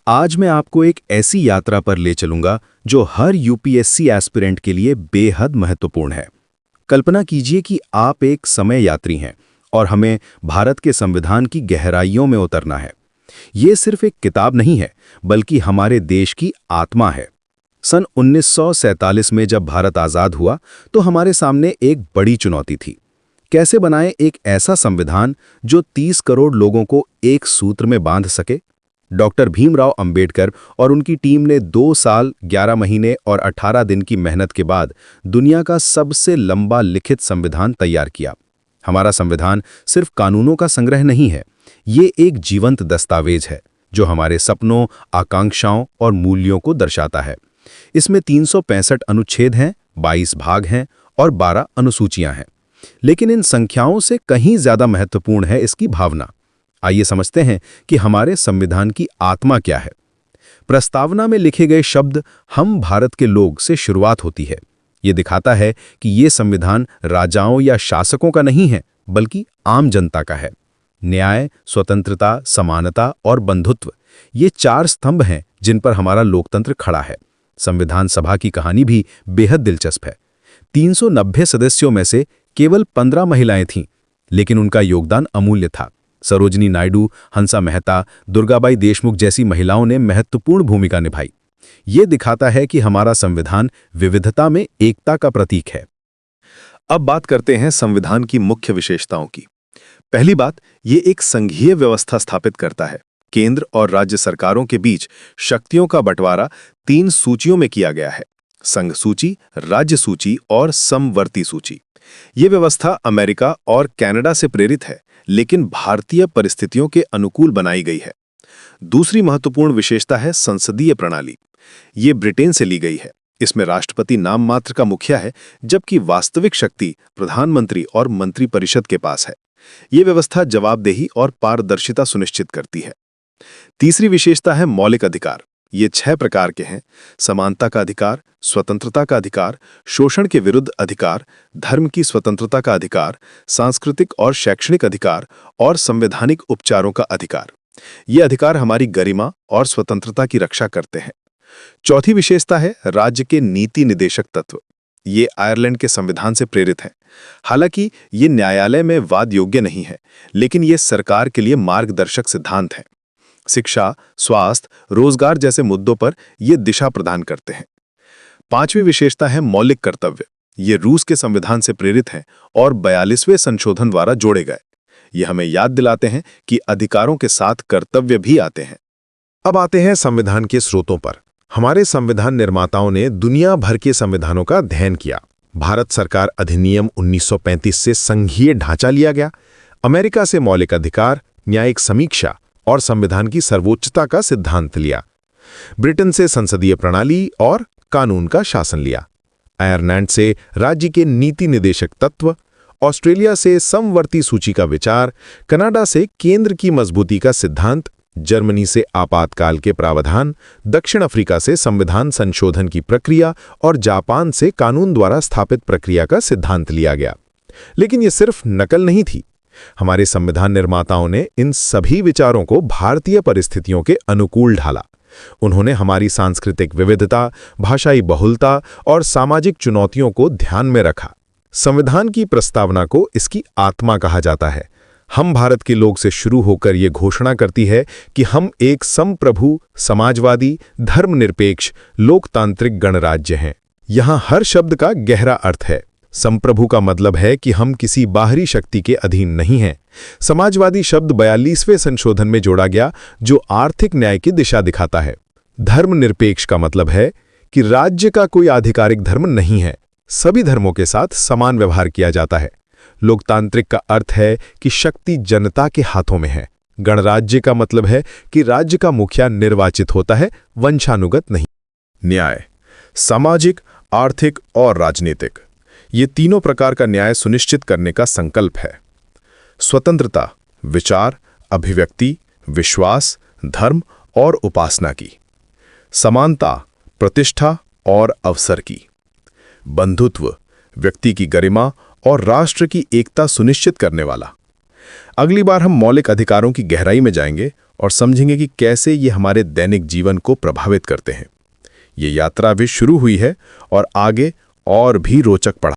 आज मैं आपको एक ऐसी यात्रा पर ले चलूंगा जो हर यूपीएससी एस्पिरेंट के लिए बेहद महत्वपूर्ण है। कल्पना कीजिए कि आप एक समय यात्री हैं और हमें भारत के संविधान की गहराइयों में उतरना है। ये सिर्फ एक किताब नहीं है, बल्कि हमारे देश की आत्मा है। सन 1947 में जब भारत आज़ाद हुआ तो हमारे सामने एक बड़ी चुनौती थी। कैसे बनाएं एक ऐसा संविधान जो 30 करोड़ लोगों को एक सूत्र में बांध सके? डॉक्टर भीमराव अंबेडकर और उनकी टीम ने 2 साल 11 महीने और 18 दिन की मेहनत के बाद दुनिया का सबसे लंबा लिखित संविधान तैयार किया। हमारा संविधान सिर्फ कानूनों का संग्रह नहीं है, ये एक जीवंत दस्तावेज है जो हमारे सपनों, आकांक्षाओं और मूल्यों को दर्शाता है। इसमें 365 अनुच्छेद हैं, 22 भाग हैं और 12 अनुसूचियां हैं। लेकिन इन संख्याओं से कहीं ज्यादा महत्वपूर्ण है इसकी भावना। आइए समझते हैं कि हमारे संविधान की आत्मा क्या है। प्रस्तावना में लिखे गए शब्द "हम भारत के लोग" से शुरुआत होती है। ये दिखाता है कि ये संविधान राजाओं या शासकों का नहीं है, बल्कि आम जनता का है। न्याय, स्वतंत्रता, समानता और बंधुत्व, ये 4 स्तंभ हैं जिन पर हमारा लोकतंत्र खड़ा है। संविधान सभा की कहानी भी बेहद दिलचस्प है। 390 सदस्यों में से केवल 15 महिलाएं थीं, लेकिन उनका योगदान अमूल्य था। सरोजिनी नायडू, हंसा मेहता, दुर्गाबाई देशमुख जैसी महिलाओं ने महत्वपूर्ण भूमिका निभाई। ये दिखाता है कि हमारा संविधान विविधता में एकता का प्रतीक है। अब बात करते हैं संविधान की मुख्य विशेषताओं की। पहली बात, ये एक संघीय व्यवस्था स्थापित करता है। केंद्र और राज्य सरकारों के बीच शक्तियों का बंटवारा 3 सूचियों में किया गया है: संघ सूची, राज्य सूची और समवर्ती सूची। ये व्यवस्था अमेरिका और कनाडा से प्रेरित है, लेकिन भारतीय परिस्थितियों के अनुकूल बनाई गई है। दूसरी महत्वपूर्ण विशेषता है संसदीय प्रणाली। ये ब्रिटेन से ली गई है। इसमें राष्ट्रपति नाम मात्र का मुखिया है, जबकि वास्तविक शक्ति प्रधानमंत्री और मंत्रिपरिषद के पास है। ये व्यवस्था जवाबदेही और पारदर्शिता सुनिश्चित करती है। तीसरी विशेषता है मौलिक अधिकार। ये 6 प्रकार के हैं: समानता का अधिकार, स्वतंत्रता का अधिकार, शोषण के विरुद्ध अधिकार, धर्म की स्वतंत्रता का अधिकार, सांस्कृतिक और शैक्षणिक अधिकार और संवैधानिक उपचारों का अधिकार। ये अधिकार हमारी गरिमा और स्वतंत्रता की रक्षा करते हैं। चौथी विशेषता है राज्य के नीति निदेशक तत्व। ये आयरलैंड के संविधान से प्रेरित हैं। हालांकि ये न्यायालय में वाद योग्य नहीं है, लेकिन ये सरकार के लिए मार्गदर्शक सिद्धांत हैं। शिक्षा, स्वास्थ्य, रोजगार जैसे मुद्दों पर ये दिशा प्रदान करते हैं। पांचवी विशेषता है मौलिक कर्तव्य। ये रूस के संविधान से प्रेरित हैं और 42वें संशोधन द्वारा जोड़े गए। ये हमें याद दिलाते हैं कि अधिकारों के साथ कर्तव्य भी आते हैं। अब आते हैं संविधान के स्रोतों पर। हमारे संविधान निर्माताओं ने दुनिया भर के संविधानों का अध्ययन किया। भारत सरकार अधिनियम 1935 से संघीय ढांचा लिया गया। अमेरिका से मौलिक अधिकार, न्यायिक समीक्षा और संविधान की सर्वोच्चता का सिद्धांत लिया। ब्रिटेन से संसदीय प्रणाली और कानून का शासन लिया। आयरलैंड से राज्य के नीति निदेशक तत्व, ऑस्ट्रेलिया से समवर्ती सूची का विचार, कनाडा से केंद्र की मजबूती का सिद्धांत, जर्मनी से आपातकाल के प्रावधान, दक्षिण अफ्रीका से संविधान संशोधन की प्रक्रिया और जापान से कानून द्वारा स्थापित प्रक्रिया का सिद्धांत लिया गया। लेकिन यह सिर्फ नकल नहीं थी। हमारे संविधान निर्माताओं ने इन सभी विचारों को भारतीय परिस्थितियों के अनुकूल ढाला। उन्होंने हमारी सांस्कृतिक विविधता, भाषाई बहुलता और सामाजिक चुनौतियों को ध्यान में रखा। संविधान की प्रस्तावना को इसकी आत्मा कहा जाता है। हम भारत के लोग से शुरू होकर ये घोषणा करती है कि हम एक संप्रभु, समाजवादी, धर्मनिरपेक्ष, लोकतांत्रिक गणराज्य हैं। यहाँ हर शब्द का गहरा अर्थ है। संप्रभु का मतलब है कि हम किसी बाहरी शक्ति के अधीन नहीं हैं। समाजवादी शब्द 42वें संशोधन में जोड़ा गया, जो आर्थिक न्याय की दिशा दिखाता है। धर्मनिरपेक्ष का मतलब है कि राज्य का कोई आधिकारिक धर्म नहीं है, सभी धर्मों के साथ समान व्यवहार किया जाता है। लोकतांत्रिक का अर्थ है कि शक्ति जनता के हाथों में है। गणराज्य का मतलब है कि राज्य का मुखिया निर्वाचित होता है, वंशानुगत नहीं। न्याय, सामाजिक, आर्थिक और राजनीतिक, ये तीनों प्रकार का न्याय सुनिश्चित करने का संकल्प है। स्वतंत्रता, विचार, अभिव्यक्ति, विश्वास, धर्म और उपासना की। समानता, प्रतिष्ठा और अवसर की। बंधुत्व, व्यक्ति की गरिमा और राष्ट्र की एकता सुनिश्चित करने वाला। अगली बार हम मौलिक अधिकारों की गहराई में जाएंगे और समझेंगे कि कैसे ये हमारे दैनिक जीवन को प्रभावित करते हैं। ये यात्रा अभी शुरू हुई है और आगे और भी रोचक पड़ा